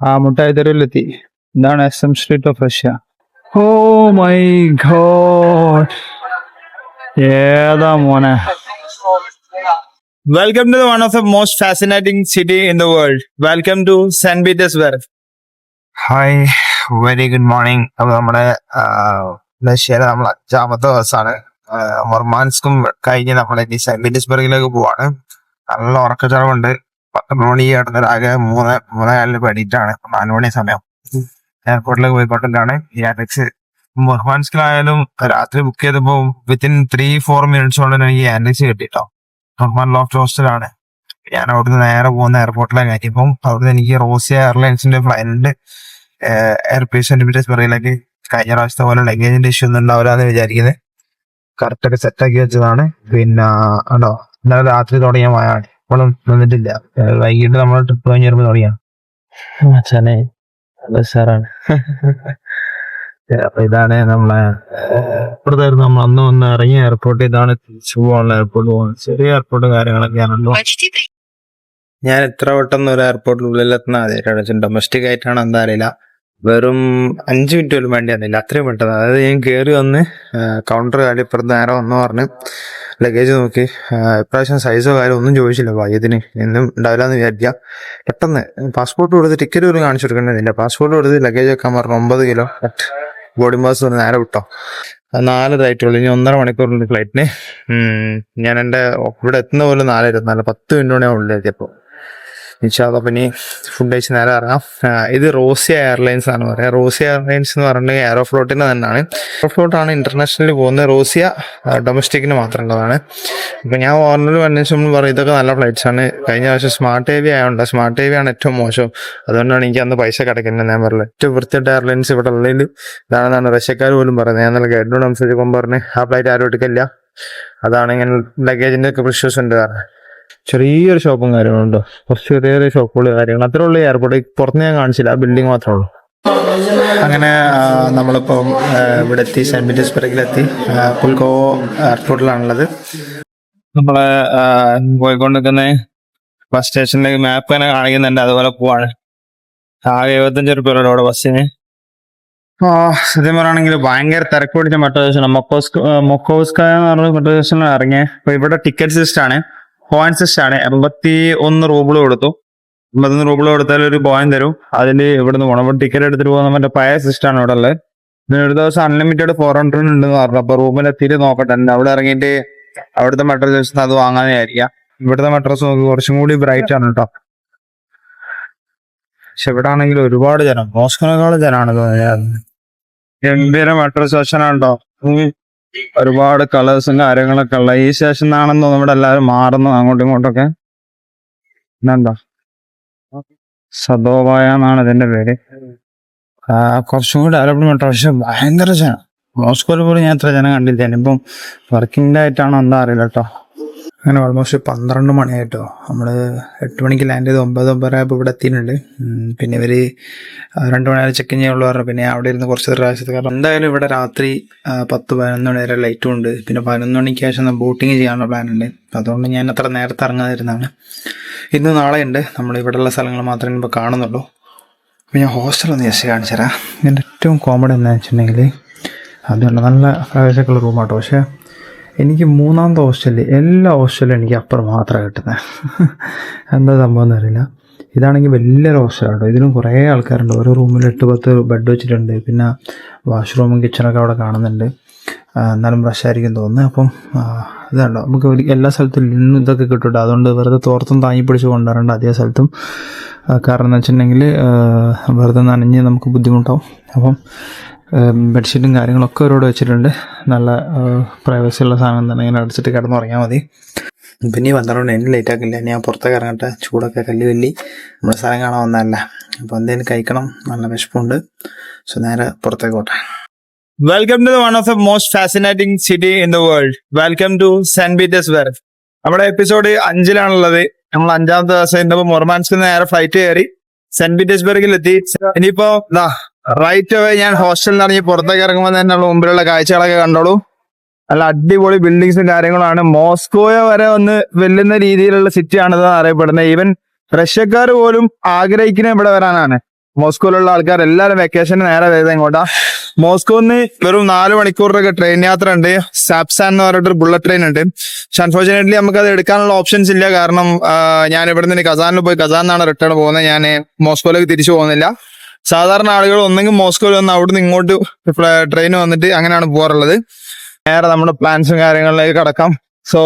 ആ മുട്ടായി തെരുവിലെത്തി. ഇതാണ് SM street of Russia. Oh my God, ഏതാ മോനെ. Welcome to one of the most fascinating city in the world. Welcome to Saint Petersburg. Hi, very good morning. അപ്പൊ നമ്മുടെ റഷ്യയിലെ നമ്മൾ 5ാമത്തെ ദിവസമാണ്. മൊർമാൻസ്കും കഴിഞ്ഞ് നമ്മളെ സെന്റ് പീറ്റേഴ്സ്ബർഗിലേക്ക് പോവാണ്. നല്ല ഉറക്കച്ചടവുണ്ട്. 12 മണി കിടന്നൊരാകെ 3:4 പണിയിട്ടാണ്. 4 മണി സമയം എയർപോർട്ടിലേക്ക് പോയിക്കൊണ്ടിട്ടാണ്. യാൻഡെക്സ് മൊർമാൻസ്കിലായാലും രാത്രി ബുക്ക് ചെയ്തപ്പോ വിത്തിൻ 3-4 മിനിറ്റ്സ് കൊണ്ട് എനിക്ക് യാൻഡെക്സ് കിട്ടിട്ടോ. മൊർമാൻ ലോഫ്റ്റ് ഹോസ്റ്റലാണ്. ഞാൻ അവിടുന്ന് നേരെ പോകുന്ന എയർപോർട്ടിലേക്ക് കയറ്റിയപ്പം അവിടുന്ന് എനിക്ക് റോസിയ എയർലൈൻസിന്റെ ഫ്ലൈറ്റ് എയർപേസ് സെന്റ് പീറ്റേഴ്സ്ബർഗിലേക്ക് കഴിഞ്ഞ പ്രാവശ്യത്തെ പോലെ ലഗേജിന്റെ ഇഷ്യൂ ഒന്നും ഉണ്ടാവില്ലാന്ന് വിചാരിക്കുന്നത്. കറക്റ്റ് ഒക്കെ സെറ്റാക്കി വെച്ചതാണ്. പിന്നെ ഉണ്ടോ, ഇന്നലെ രാത്രി തുടങ്ങിയ മഴയാണ്, ഇപ്പോഴും നിന്നിട്ടില്ല. വൈകിട്ട് നമ്മൾ ട്രിപ്പ് കഴിഞ്ഞ് വരുമ്പോൾ തുടങ്ങിയാണ്. അപ്പൊ ഇതാണ് നമ്മളെ ഇപ്പുറത്തായിരുന്നു നമ്മൾ അന്ന് വന്ന് ഇറങ്ങിയ എയർപോർട്ട്. ഇതാണ് തിരിച്ചു പോകാനുള്ള എയർപോർട്ട്. പോകുന്നത് ചെറിയ എയർപോർട്ട് കാര്യങ്ങളൊക്കെയാണല്ലോ. ഞാൻ എത്ര പെട്ടെന്ന് ഒരു എയർപോർട്ടിനുള്ളിൽ എത്തുന്ന ആദ്യമായിട്ടാണ്. ഡൊമസ്റ്റിക് ആയിട്ടാണ് എന്താ അറിയില്ല, വെറും 5 മിനിറ്റ് പോലും വേണ്ടി വന്നില്ല, അത്രയും പെട്ടെന്ന്. അതായത് ഞാൻ കയറി വന്ന് കൗണ്ടർ കാര്യം ഇപ്പുറത്ത് നേരെ വന്ന് പറഞ്ഞ് ലഗേജ് നോക്കി. ഇപ്രാവശ്യം സൈസോ കാര്യം ഒന്നും ചോദിച്ചില്ല. ഭാഗ്യത്തിന് എന്നും ഉണ്ടാവില്ല എന്ന് വിചാരിക്കാം. പെട്ടെന്ന് പാസ്പോർട്ട് കൊടുത്ത് ടിക്കറ്റ് പോലും കാണിച്ചു കൊടുക്കേണ്ടതില്ല. പാസ്പോർട്ട് കൊടുത്ത് ലഗേജ് വെക്കാൻ പറഞ്ഞു. 9 കിലോ ബോർഡിംഗ് പാസ് പറഞ്ഞ് നേരെ വിട്ടോ. 4 ഫ്ലൈറ്റുള്ളൂ. ഇനി 1.5 മണിക്കൂറുണ്ട് ഫ്ലൈറ്റിന്. ഞാൻ എൻ്റെ ഇവിടെ എത്തുന്ന പോലെ 4:24, 10 മിനിറ്റോടെ ഞാൻ ഉള്ളിലെത്തിയപ്പോൾ. ഇൻഷാല്ലാ പിന്നെ ഫുഡ് കഴിച്ച് നേരെ ഇറങ്ങാം. ഇത് റോസിയ എയർലൈൻസ് ആണ് പറയുക. റോസിയ എയർലൈൻസ് എന്ന് പറഞ്ഞിട്ടുണ്ടെങ്കിൽ എയറോഫ്ലോട്ടിന് തന്നെയാണ്. എയറോഫ്ലോട്ടാണ് ഇന്റർനാഷണലി പോകുന്നത്. റോസിയ ഡൊമസ്റ്റിക്കിന് മാത്രം ഉള്ളതാണ്. ഇപ്പം ഞാൻ ഓർണർ അന്വേഷിച്ചപ്പോൾ പറയും ഇതൊക്കെ നല്ല ഫ്ലൈറ്റ്സ് ആണ്. കഴിഞ്ഞ പ്രാവശ്യം സ്മാർട്ട് ഹെവി ആയതുകൊണ്ട് സ്മാർട്ട് ഹെവി ആണ് ഏറ്റവും മോശം. അതുകൊണ്ടാണ് എനിക്ക് അന്ന് പൈസ കിടക്കുന്നത്. ഞാൻ പറഞ്ഞത് ഏറ്റവും വൃത്തിയായിട്ട് എയർലൈൻസ് ഇവിടെ ഉള്ളതിൽ ഇതാണെന്നാണ് റഷ്യക്കാർ പോലും പറയുന്നത്. ഞാൻ നല്ല ഗൈഡിനോട് സംസാരിക്കുമ്പോൾ പറഞ്ഞ് ആ ഫ്ലൈറ്റ് ആരും എടുക്കില്ല, അതാണ് ഇങ്ങനെ ലഗേജിന്റെ ഒക്കെ ഇഷ്യൂസ് ഉണ്ട് കാരണം. ചെറിയൊരു ഷോപ്പും കാര്യങ്ങളുണ്ടോ, കുറച്ച് ചെറിയ ഷോപ്പുകൾ കാര്യങ്ങൾ അത്രേ ഉള്ളൂ. എയർപോർട്ട് പുറത്ത് ഞാൻ കാണിച്ചില്ല, ആ ബിൽഡിംഗ് മാത്രമേ ഉള്ളൂ. അങ്ങനെ നമ്മളിപ്പം ഇവിടെ എത്തി, സെന്റ് പീറ്റേഴ്സ്ബർഗിലെത്തി. പുൽക്കോ എയർപോർട്ടിലാണുള്ളത്. നമ്മളെ പോയിക്കൊണ്ടിരിക്കുന്ന ബസ് സ്റ്റേഷനിലേക്ക് മാപ്പ് തന്നെ കാണിക്കുന്നുണ്ട്, അതുപോലെ പോവാണ്. ആകെ 75 രൂപയുള്ള അവിടെ ബസ്സിന്. സത്യം പറയുകയാണെങ്കിൽ ഭയങ്കര തിരക്ക് പിടിച്ച മെട്രോ സ്റ്റേഷൻ മൊക്കോസ്കായ എന്ന് പറഞ്ഞ മെട്രോ സ്റ്റേഷനിലാണ് ഇറങ്ങിയത്. അപ്പൊ ഇവിടെ ടിക്കറ്റ് സിസ്റ്റം ആണ്, പോയിന്റ് സിസ്റ്റം ആണ്. 81 റൂബിൾ കൊടുത്തു. 81 റൂബിൾ കൊടുത്താൽ ഒരു പോയിന്റ് തരും. അതിൽ ഇവിടുന്ന് പോകണം. ഇവിടെ ടിക്കറ്റ് എടുത്തിട്ട് പോകുന്ന മറ്റേ പഴയ സിസ്റ്റം ആണ് ഇവിടെ ഉള്ളത്. പിന്നെ ഒരു ദിവസം അൺലിമിറ്റഡ് 400 ഉണ്ടെന്ന് പറഞ്ഞു. അപ്പൊ റൂമിൽ എത്തിയിട്ട് നോക്കട്ടെ, അവിടെ ഇറങ്ങിയിട്ട് അവിടുത്തെ മെട്രോ സ്റ്റേഷൻ അത് വാങ്ങാന്ന് വിചാരിക്കാം. ഇവിടുത്തെ മെട്രോസ് നോക്കി കുറച്ചും കൂടി ബ്രൈറ്റ് ആണ് കേട്ടോ. പക്ഷെ ഇവിടെ ആണെങ്കിൽ ഒരുപാട് ജനം, മോസ്കോനേക്കാളും ജനമാണ് തോന്നിയത്. ഗംഭീര മെട്രോ സ്റ്റേഷനാണോ, ഒരുപാട് കളേഴ്സും കാര്യങ്ങളൊക്കെ ഉള്ള ഈ സ്റ്റേഷനാണെന്ന് തോന്നുന്നു. ഇവിടെ എല്ലാവരും മാറുന്നു അങ്ങോട്ടും ഇങ്ങോട്ടൊക്കെ. പിന്നെന്താ, സദോവായ എന്നാണ് ഇതിന്റെ പേര്. കുറച്ചും കൂടി ഡെവലപ്മെന്റ്, പക്ഷെ ഭയങ്കര ജനം. മോസ്കോയിൽ പോലും ഞാൻ എത്ര ജനം കണ്ടില്ല. ഇനിയിപ്പം വർക്കിംഗ് ആയിട്ടാണോ എന്താ അറിയില്ല കേട്ടോ. അങ്ങനെ ഓൾമോസ്റ്റ് 12 മണിയായിട്ടോ. നമ്മൾ 8 മണിക്ക് ലാൻഡ് ചെയ്ത് 9-9 ആയപ്പോൾ ഇവിടെ എത്തിയിട്ടുണ്ട്. പിന്നെ ഇവർ 2 മണി വരെ ചെക്കിങ് ചെയ്യുള്ളൂ പറഞ്ഞു. പിന്നെ അവിടെ ഇരുന്ന് കുറച്ച് പ്രാവശ്യത്തെ, കാരണം എന്തായാലും ഇവിടെ രാത്രി 10-11 മണി വരെ ലൈറ്റും ഉണ്ട്. പിന്നെ 11 മണിക്ക് ശേഷം ബോട്ടിങ് ചെയ്യാനുള്ള പ്ലാൻ ഉണ്ട്. അതുകൊണ്ട് ഞാൻ അത്ര നേരത്തെ ഇറങ്ങാതിരുന്നതാണ്. ഇന്ന് നാളെ ഉണ്ട്. നമ്മൾ ഇവിടെയുള്ള സ്ഥലങ്ങൾ മാത്രമേ ഇപ്പോൾ കാണുന്നുള്ളൂ. അപ്പോൾ ഞാൻ ഹോസ്റ്റലൊന്ന് ജസ്റ്റ് കാണിച്ചു തരാം. ഇതിൻ്റെ ഏറ്റവും കോമഡി എന്താണെന്ന് വെച്ചിട്ടുണ്ടെങ്കിൽ, അതുകൊണ്ട് നല്ല പ്രവേശക്കുള്ള റൂമാട്ടോ. പക്ഷേ എനിക്ക് 3ാമത്തെ ഹോസ്റ്റലിൽ, എല്ലാ ഹോസ്റ്റലും എനിക്ക് അപ്പുറം മാത്രമാണ് കിട്ടുന്നത്. എന്താ സംഭവം എന്നറിയില്ല. ഇതാണെങ്കിൽ വലിയൊരു ഹോസ്റ്റലാട്ടോ. ഇതിലും കുറേ ആൾക്കാരുണ്ട്. ഓരോ റൂമിൽ 8-10 ബെഡ് വെച്ചിട്ടുണ്ട്. പിന്നെ വാഷ്റൂമും കിച്ചണൊക്കെ അവിടെ കാണുന്നുണ്ട്. എന്നാലും ബ്രഷായിരിക്കും തോന്നുന്നത്. അപ്പം ഇതാണ്ടോ, നമുക്ക് എല്ലാ സ്ഥലത്തും ഇന്നും ഇതൊക്കെ കിട്ടും. അതുകൊണ്ട് വെറുതെ തോർത്തും താങ്ങി പിടിച്ച് കൊണ്ടുവരേണ്ട അതേ സ്ഥലത്തും. കാരണം എന്ന് വെച്ചിട്ടുണ്ടെങ്കിൽ വെറുതെ നനഞ്ഞ് നമുക്ക് ബുദ്ധിമുട്ടാവും. അപ്പം ബെഡ്ഷീറ്റും കാര്യങ്ങളൊക്കെ അവരോട് വെച്ചിട്ടുണ്ട്. നല്ല പ്രൈവസി ഉള്ള സാധനം തന്നെ. ഇങ്ങനെ അടിച്ചിട്ട് കിടന്നുറങ്ങിയാൽ മതി. പിന്നെ 12 എന്നെ ലേറ്റ് ആക്കില്ല. ഞാൻ പുറത്തേക്ക് ഇറങ്ങട്ടെ. ചൂടൊക്കെ കല്ലി നമ്മുടെ സ്ഥലം കാണാൻ വന്നതല്ല. അപ്പോൾ എന്തെങ്കിലും കഴിക്കണം, നല്ല വിശപ്പുണ്ട്. സോ നേരെ പുറത്തേക്ക് പോട്ടെ. Welcome to one of the most fascinating city in the world. Welcome to Saint Petersburg. നമ്മുടെ എപ്പിസോഡ് 5-ലാണുള്ളത്. നമ്മൾ 5ാമത്തെ ദിവസം ഇന്നിപ്പോ മൊർമാൻസ്കിൽ നേരെ ഫ്ലൈറ്റ് കയറി സെന്റ് പീറ്റേഴ്സ്ബർഗിൽ എത്തി. ഇനിയിപ്പോ റൈറ്റ് അവേ ഞാൻ ഹോസ്റ്റലിൽ ഇറങ്ങി പുറത്തേക്ക് ഇറങ്ങുമ്പോൾ തന്നെ മുമ്പിലുള്ള കാഴ്ചകളൊക്കെ കണ്ടോളൂ. നല്ല അടിപൊളി ബിൽഡിങ്സും കാര്യങ്ങളാണ്. മോസ്കോയെ വരെ ഒന്ന് വെല്ലുന്ന രീതിയിലുള്ള സിറ്റിയാണിത് അറിയപ്പെടുന്നത്. ഈവൻ റഷ്യക്കാർ പോലും ആഗ്രഹിക്കുന്ന ഇവിടെ വരാനാണ്. മോസ്കോയിലുള്ള ആൾക്കാർ എല്ലാവരും വെക്കേഷന് നേരെ വരുന്നത് ഇങ്ങോട്ടാ. മോസ്കോന്ന് വെറും 4 മണിക്കൂറിലൊക്കെ ട്രെയിൻ യാത്ര ഉണ്ട്. സാപ്സാൻ എന്ന് പറഞ്ഞിട്ടൊരു ബുള്ളറ്റ് ട്രെയിൻ ഉണ്ട്. പക്ഷെ അൺഫോർച്ചുനേറ്റ്ലി നമുക്ക് അത് എടുക്കാനുള്ള ഓപ്ഷൻസ് ഇല്ല. കാരണം ഞാൻ ഇവിടെ നിന്ന് കസാനിൽ പോയി കസാനിന്നാണ് റിട്ടേൺ പോകുന്നത്. ഞാൻ മോസ്കോയിലേക്ക് തിരിച്ചു പോകുന്നില്ല. സാധാരണ ആളുകൾ ഒന്നെങ്കിൽ മോസ്കോയിൽ വന്ന് അവിടുന്ന് ഇങ്ങോട്ട് ട്രെയിൻ വന്നിട്ട് അങ്ങനെയാണ് പോകാറുള്ളത്. നേരെ നമ്മുടെ പ്ലാൻസും കാര്യങ്ങളിലേക്ക് കടക്കാം. So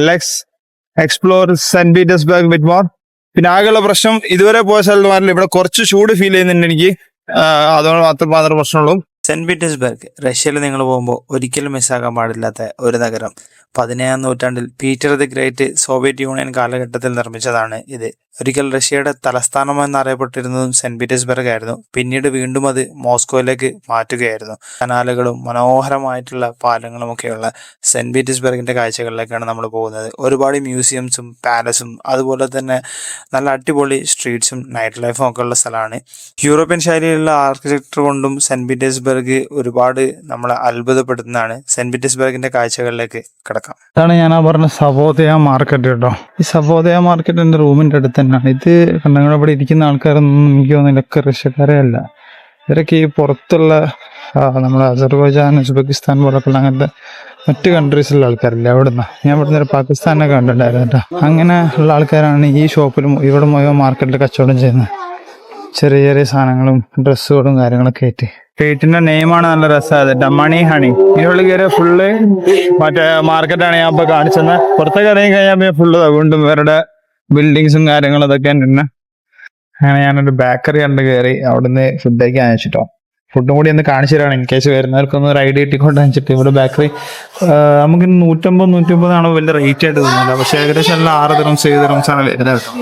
let's explore saint Petersburg with more. പിന്നെ ആകെയുള്ള പ്രശ്നം ഇതുവരെ പോയ സ്ഥലത്ത് ഇവിടെ കുറച്ച് ചൂട് ഫീൽ ചെയ്യുന്നുണ്ട് എനിക്ക്. അതുകൊണ്ട് മാത്രമേ പ്രശ്നമുള്ളൂ. സെന്റ് പീറ്റേഴ്സ്ബർഗ് റഷ്യയിൽ നിങ്ങൾ പോകുമ്പോൾ ഒരിക്കലും മിസ്സാക്കാൻ പാടില്ലാത്ത ഒരു നഗരം. 17ാം നൂറ്റാണ്ടിൽ Peter the great Soviet union കാലഘട്ടത്തിൽ നിർമ്മിച്ചതാണ് ഇത്. ഒരിക്കൽ റഷ്യയുടെ തലസ്ഥാനം എന്നറിയപ്പെട്ടിരുന്നതും സെന്റ് പീറ്റേഴ്സ്ബർഗ് ആയിരുന്നു. പിന്നീട് വീണ്ടും അത് മോസ്കോയിലേക്ക് മാറ്റുകയായിരുന്നു. കനാലുകളും മനോഹരമായിട്ടുള്ള പാലങ്ങളും ഒക്കെയുള്ള സെന്റ് പീറ്റേഴ്സ്ബർഗിന്റെ കാഴ്ചകളിലേക്കാണ് നമ്മൾ പോകുന്നത്. ഒരുപാട് മ്യൂസിയംസും പാലസും അതുപോലെ തന്നെ നല്ല അടിപൊളി സ്ട്രീറ്റ്സും നൈറ്റ് ലൈഫും ഒക്കെ ഉള്ള സ്ഥലമാണ്. യൂറോപ്യൻ ശൈലിയിലുള്ള ആർക്കിടെക്ചർ കൊണ്ടും സെന്റ് പീറ്റേഴ്സ്ബർഗ് ഒരുപാട് നമ്മളെ അത്ഭുതപ്പെടുത്തുന്നതാണ്. സെന്റ് പീറ്റേഴ്സ്ബർഗിന്റെ കാഴ്ചകളിലേക്ക് കിടക്കാം. അതാണ് ഞാൻ പറഞ്ഞ സവോദയ മാർക്കറ്റ് കേട്ടോ. ഈ സവോദയ മാർക്കറ്റ് എൻ്റെ റൂമിന്റെ അടുത്ത് തന്നെയാണ്. ഇത് കണ്ടങ്ങൾ ഇവിടെ ഇരിക്കുന്ന ആൾക്കാരൊന്നും എനിക്ക് തോന്നുന്നില്ല, ഒക്കെ റഷ്യക്കാരെ അല്ല. ഇവരൊക്കെ ഈ പുറത്തുള്ള നമ്മുടെ അസർബൈജാൻ, ഉസ്ബെക്കിസ്ഥാൻ പോലൊക്കെയുള്ള അങ്ങനത്തെ മറ്റു കൺട്രീസിലുള്ള ആൾക്കാരില്ല. അവിടുന്ന് ഞാൻ ഇവിടുന്ന് ഒരു പാകിസ്ഥാനൊക്കെ കണ്ടിട്ടുണ്ടായിരുന്നു കേട്ടോ. അങ്ങനെ ഉള്ള ആൾക്കാരാണ് ഈ ഷോപ്പിലും ഇവിടെ മുഴുവൻ മാർക്കറ്റിൽ കച്ചവടം ചെയ്യുന്നത്. ചെറിയ ചെറിയ സാധനങ്ങളും ഡ്രസ്സുകളും കാര്യങ്ങളൊക്കെ ആയിട്ട്. സ്ട്രീറ്റിന്റെ നെയിമാണ് നല്ല രസമായത്, മണി ഹണി. ഇതിനുള്ളിൽ കയറിയ ഫുള്ള് മറ്റേ മാർക്കറ്റാണ് ഞാൻ ഇപ്പൊ കാണിച്ചത്. പുറത്തേക്ക് ഇറങ്ങി കഴിഞ്ഞാൽ ഫുള്ള് വീണ്ടും ഇവരുടെ ബിൽഡിങ്സും കാര്യങ്ങളും അതൊക്കെ തന്നെ. അങ്ങനെ ഞാനൊരു ബേക്കറി കണ്ട് കയറി അവിടുന്ന് ഫുഡൊക്കെ അയച്ചിട്ടോ. ഫുഡും കൂടി ഒന്ന് കാണിച്ചു തരാണ് ഇൻ കേസ് വരുന്നവർക്കൊന്ന് ഒരു ഐഡിയ കിട്ടിക്കൊണ്ട് അയച്ചിട്ട്. ഇവിടെ ബേക്കറി നമുക്ക് 150 വലിയ റേറ്റ് ആയിട്ട് തോന്നുന്നില്ല. പക്ഷെ ഏകദേശം എല്ലാം 6 ദിറംസ് 7 ദിറംസാണ് വരുന്നത് കേട്ടോ.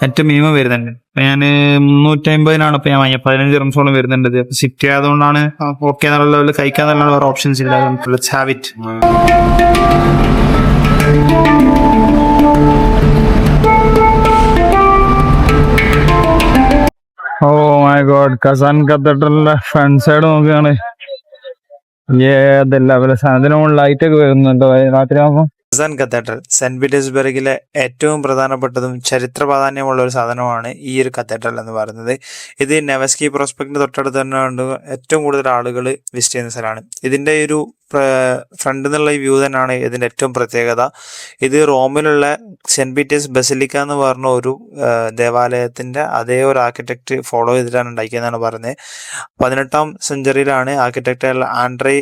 ഏറ്റവും മിനിമം വരുന്നുണ്ട്. ഞാൻ 350 ഇപ്പൊ ഞാൻ വാങ്ങിയ 15 ദിറംസോളം വരുന്നുണ്ട്. സിറ്റി ആയതുകൊണ്ടാണ് ഓക്കെ എന്നുള്ള ലെവലിൽ കഴിക്കാൻ നല്ല വേറെ ഓപ്ഷൻസ് ഇല്ല. Let's have it. Oh my god, Kazan കത്തീഡ്രലിന്റെ ഫ്രണ്ട് സൈഡ് നോക്കുകയാണ്. ഏതല്ല പോലെ സാധനം ലൈറ്റ് ഒക്കെ വരുന്നുണ്ടോ രാത്രിയാകുമ്പോൾ. കസാൻ കത്തീഡ്രൽ സെന്റ് പീറ്റേഴ്സ്ബർഗിലെ ഏറ്റവും പ്രധാനപ്പെട്ടതും ചരിത്ര പ്രാധാന്യമുള്ള ഒരു സാധനമാണ് ഈ ഒരു കത്തീഡ്രൽ എന്ന് പറയുന്നത്. ഇത് നെവസ്കി പ്രോസ്പെക്ടിന് തൊട്ടടുത്ത് തന്നെ ഉണ്ട്. ഏറ്റവും കൂടുതൽ ആളുകൾ വിസിറ്റ് ചെയ്യുന്ന സ്ഥലമാണ്. ഇതിന്റെ ഒരു ഫ്രണ്ട് നിന്നുള്ള ഈ വ്യൂ തന്നെയാണ് ഇതിന്റെ ഏറ്റവും പ്രത്യേകത. ഇത് റോമിലുള്ള സെന്റ് പീറ്റേഴ്സ് ബസിലിക്ക എന്ന് പറഞ്ഞ ഒരു ദേവാലയത്തിന്റെ അതേ ഒരു ആർക്കിടെക്ട് ഫോളോ ചെയ്തിട്ടാണ് ഉണ്ടാക്കിയെന്നാണ് പറയുന്നത്. 18ാം സെഞ്ചുറിയിലാണ് ആർക്കിടെക്ട് ആൻഡ്രേ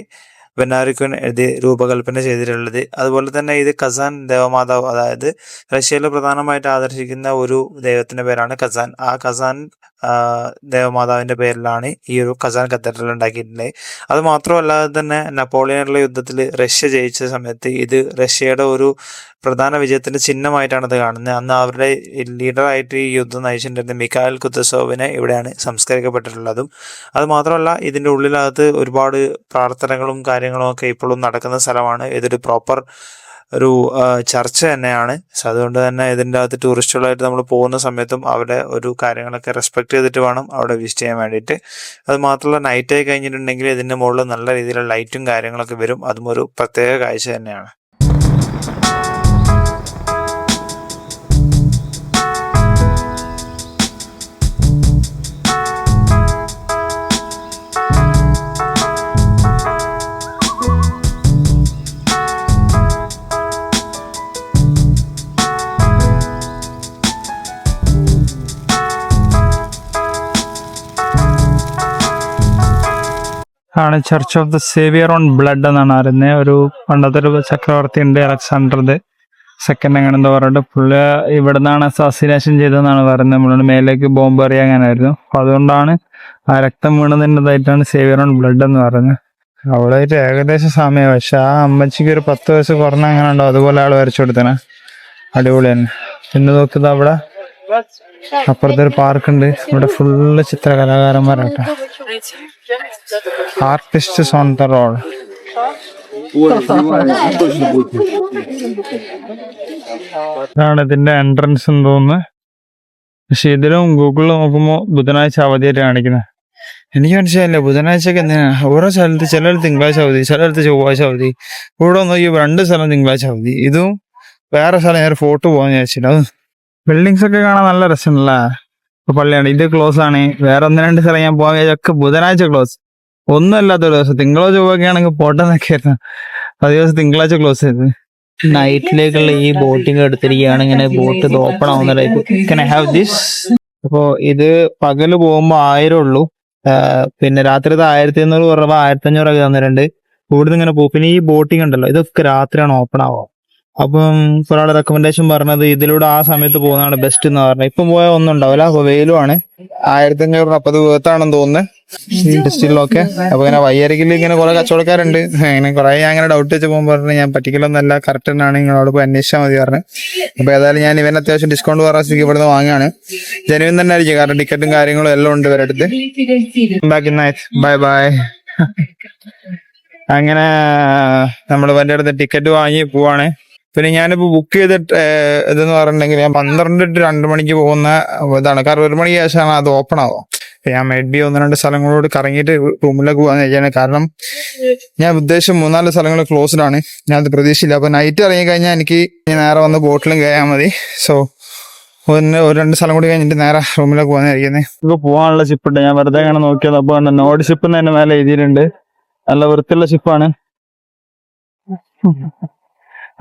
വെനാരിക്കുൻ ഇത് രൂപകൽപ്പന ചെയ്തിട്ടുള്ളത്. അതുപോലെ തന്നെ ഇത് കസാൻ ദേവമാതാവ്, അതായത് റഷ്യയിൽ പ്രധാനമായിട്ട് ആദർശിക്കുന്ന ഒരു ദൈവത്തിന്റെ പേരാണ് കസാൻ. ആ കസാൻ ദേവമാതാവിന്റെ പേരിലാണ് ഈ ഒരു കസാൻ കത്തീഡ്രൽ ഉണ്ടാക്കിയിട്ടുള്ളത്. അത് മാത്രമല്ലാതെ തന്നെ നെപ്പോളിയനുള്ള യുദ്ധത്തിൽ റഷ്യ ജയിച്ച സമയത്ത് ഇത് റഷ്യയുടെ ഒരു പ്രധാന വിജയത്തിന്റെ ചിഹ്നമായിട്ടാണ് ഇത് കാണുന്നത്. അന്ന് അവരുടെ ലീഡറായിട്ട് ഈ യുദ്ധം നയിച്ചിട്ടുണ്ടായിരുന്ന മിഖായിൽ കുത്തസോവിനെ ഇവിടെയാണ് സംസ്കരിക്കപ്പെട്ടിട്ടുള്ളതും. അത് മാത്രമല്ല ഇതിന്റെ ഉള്ളിലകത്ത് ഒരുപാട് പ്രാർത്ഥനകളും കാര്യങ്ങളും ഒക്കെ ഇപ്പോഴും നടക്കുന്ന സ്ഥലമാണ്. ഇതൊരു പ്രോപ്പർ ഒരു ചർച്ച തന്നെയാണ്. അതുകൊണ്ട് തന്നെ ഇതിൻ്റെ അകത്ത് ടൂറിസ്റ്റുകളായിട്ട് നമ്മൾ പോകുന്ന സമയത്തും അവിടെ ഒരു കാര്യങ്ങളൊക്കെ റെസ്പെക്ട് ചെയ്തിട്ട് വേണം അവിടെ വിസിറ്റ് ചെയ്യാൻ വേണ്ടിയിട്ട്. അത് മാത്രമല്ല നൈറ്റ് ആയി കഴിഞ്ഞിട്ടുണ്ടെങ്കിൽ ഇതിൻ്റെ മുകളിൽ നല്ല രീതിയിലുള്ള ലൈറ്റും കാര്യങ്ങളൊക്കെ വരും. അതും ഒരു പ്രത്യേക കാഴ്ച തന്നെയാണ്. ആണ് church of the Xavier on blood എന്നാണ് അറിയുന്നത്. ഒരു പണ്ടത്തെ ഒരു ചക്രവർത്തി ഉണ്ട്, അലക്സാണ്ടർ ദ സെക്കൻഡ് അങ്ങനെ എന്താ പറഞ്ഞിട്ട്. പുള്ളി ഇവിടെ നിന്നാണ് അസാസിനേഷൻ ചെയ്തതെന്നാണ് പറയുന്നത്. നമ്മളോട് മേലേക്ക് ബോംബ് എറിയാനായിരുന്നു. അപ്പൊ അതുകൊണ്ടാണ് ആ രക്തം വീണതിൻ്റെതായിട്ടാണ് സേവിയർ ഓൺ ബ്ലഡ് എന്ന് പറയുന്നത്. അവളായിട്ട് ഏകദേശം സമയം. പക്ഷെ ആ അമ്മച്ചിക്ക് ഒരു 10 വയസ്സ് കുറഞ്ഞ അങ്ങനെ ഉണ്ടോ അതുപോലെ ആള് വരച്ചു കൊടുത്തനെ. അടിപൊളി തന്നെ. പിന്നെ നോക്കുന്നത് അവിടെ അപ്പുറത്തെ ഒരു പാർക്ക് ഉണ്ട്. ഇവിടെ ഫുള്ള് ചിത്രകലാകാരന്മാരാട്ടെ, ആർട്ടിസ്റ്റ്സ് ഓൺ ദ റോഡ്. ഇതാണ് ഇതിന്റെ എൻട്രൻസ് എന്ന് തോന്നുന്നു. പക്ഷെ ഇതിലും ഗൂഗിളിൽ നോക്കുമ്പോ ബുധനാഴ്ച അവധിയായിട്ട് കാണിക്കുന്നത്. എനിക്ക് മനസ്സിലായില്ല ബുധനാഴ്ചക്ക് എന്തിനാ. ഓരോ സ്ഥലത്ത് ചിലർ തിങ്കളാഴ്ച അവധി, ചിലടത്ത് ചൊവ്വാഴ്ച അവധി. ഇവിടെ നോക്കി 2 സ്ഥലം തിങ്കളാഴ്ച അവധി. ഇതും വേറെ സ്ഥലം ഞാൻ ഫോട്ടോ പോകാൻ വിചാരിച്ചില്ല. അത് ബിൽഡിങ്സ് ഒക്കെ കാണാൻ നല്ല രസമുണ്ടല്ലേ. പള്ളിയാണ്. ഇത് ക്ലോസ് ആണ്. വേറെ 1-2 സ്ഥലം ഞാൻ പോകാൻ വിചാരിച്ചൊക്കെ ബുധനാഴ്ച ക്ലോസ്. ഒന്നും അല്ലാത്ത ഒരു ദിവസം തിങ്കളോ ചൊവ്വൊക്കെ ആണെങ്കിൽ പോട്ടെന്നൊക്കെ ആയിരുന്നു. ആ ദിവസം തിങ്കളാഴ്ച ക്ലോസ് ചെയ്ത്. നൈറ്റിലേക്കുള്ള ഈ ബോട്ടിങ് എടുത്തിരിക്കുകയാണ്. ഇങ്ങനെ ബോട്ട് ഇത് ഓപ്പൺ ആവുന്ന type. Can I have this? അപ്പോ ഇത് പകല് പോകുമ്പോ 1000 ഉള്ളൂ. പിന്നെ രാത്രി 1500 കുറവ് 1500 ഒക്കെ തന്നിട്ടുണ്ട്. കൂടുതൽ ഇങ്ങനെ പോകും. പിന്നെ ഈ ബോട്ടിങ് ഉണ്ടല്ലോ, ഇതൊക്കെ രാത്രിയാണ് ഓപ്പൺ ആവുക. അപ്പം ഒരാളെ റെക്കമെൻഡേഷൻ പറഞ്ഞത് ഇതിലൂടെ ആ സമയത്ത് പോകുന്നതാണ് ബെസ്റ്റ് എന്ന് പറഞ്ഞത്. ഇപ്പം പോയാൽ ഒന്നും ഉണ്ടാവില്ല. അപ്പൊ വെയിലുമാണ്. 1500 അപ്പൊ അത് വേർത്താണെന്ന് തോന്നുന്നത് ഡിസ്റ്റിലൊക്കെ. അപ്പൊ ഇങ്ങനെ വയ്യരികിൽ ഇങ്ങനെ കുറെ കച്ചവടക്കാരുണ്ട്. ഇങ്ങനെ കുറെ ഞാൻ ഇങ്ങനെ ഡൗട്ട് വെച്ച് പോകുമ്പോൾ പറഞ്ഞു ഞാൻ പറ്റിക്കലൊന്നല്ല, കറക്റ്റ് തന്നെയാണ്, നിങ്ങളോട് പോയി അന്വേഷിച്ചാൽ മതി പറഞ്ഞു. അപ്പൊ ഏതായാലും ഞാൻ ഇവൻ അത്യാവശ്യം ഡിസ്കൗണ്ട് പറയാൻ സ്ഥിതിക്ക് ഇവിടുന്ന് വാങ്ങുകയാണ്. ജനുവിൻ തന്നെ ആയിരിക്കും, കാരണം ടിക്കറ്റും കാര്യങ്ങളും എല്ലാം ഉണ്ട് ഇവരുടെ അടുത്ത്. Bye bye. അങ്ങനെ നമ്മൾ ഇവന്റെ അടുത്ത് ടിക്കറ്റ് വാങ്ങി പോവാണ്. പിന്നെ ഞാനിപ്പോ ബുക്ക് ചെയ്തിട്ട് ഇതെന്ന് പറഞ്ഞിട്ടുണ്ടെങ്കിൽ ഞാൻ 12 to 2 മണിക്ക് പോകുന്ന ഇതാണ്. കാരണം 1 മണിക്ക് ശേഷമാണ് അത് ഓപ്പൺ ആവുക. ഞാൻ മേബി 1-2 സ്ഥലങ്ങളോട് കറങ്ങിയിട്ട് റൂമിലേക്ക് പോകാൻ കഴിയാണ്. കാരണം ഞാൻ ഉദ്ദേശിച്ച 3-4 സ്ഥലങ്ങൾ ക്ലോസ്ഡ് ആണ്. ഞാൻ അത് പ്രതീക്ഷിച്ചില്ല. അപ്പൊ നൈറ്റ് ഇറങ്ങി കഴിഞ്ഞാൽ എനിക്ക് നേരെ വന്ന് ബോട്ടിലും കയറാൻ മതി. സോ 1-2 സ്ഥലം കൂടി കഴിഞ്ഞിട്ട് നേരെ റൂമിലേക്ക് പോകാനായിരിക്കുന്നത്. ഇപ്പൊ പോകാനുള്ള ഷിപ്പുണ്ട്. ഞാൻ വെറുതെ അങ്ങനെ നോക്കിയത്. അപ്പൊ നോഡ് ഷിപ്പ് തന്നെ മേലെ എഴുതിയിട്ടുണ്ട്. നല്ല വൃത്തിയുള്ള ഷിപ്പാണ്.